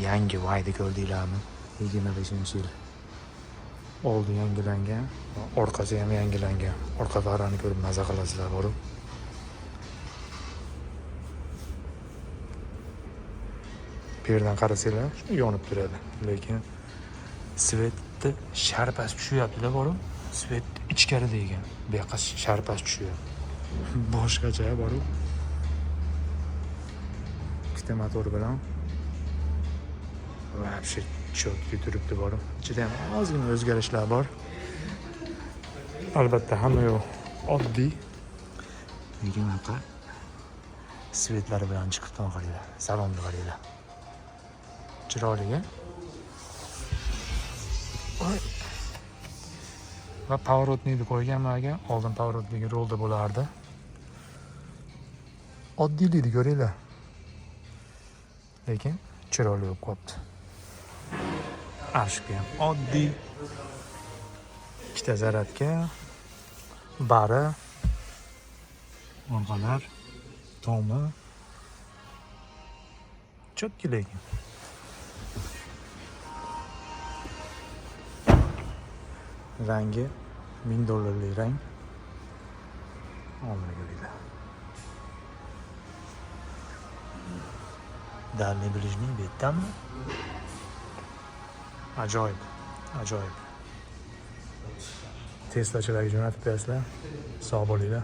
Yangi Vay'ni ko'rdinglarmi? 25-yil. Oldi yangilangan, orqasi ham yangilangan. Orqa farani ko'rib maza qilasizlar borib. Bu yerdan qarasanglar yonib turadi, lekin svetni sharpasi tushyapti-da borib. Svet ichkarida ekan. Bu yoqqa sharpasi tushyapti. Boshqacha borib. Ikkita motor bilan вообще chotki turibdi borib. Ichida ham ozgina o'zgarishlar bor. Albatta hamma yo'q oddiy. Lekin anaqa svetlari bilan chiqibdan qaranglar. Salonni qaranglar. Chiroyli-a? Va поворотникni qo'yganman aka. Oldin поворотнigi rolda bo'lardi. Oddiylikni ko'ringlar. Lekin chiroyli bo'lib qolibdi. Ashka ham oddiy. Ikkita zaradga, bari, orqalar, tomi. Chotki lekin. Rangi $1000 rang. Oldini ko'ringlar. Dalniy ближний bu yerdami? Ajoyib, ajoyib. Teslachilarga jo'natib bersizlar. Sog' bo'linglar.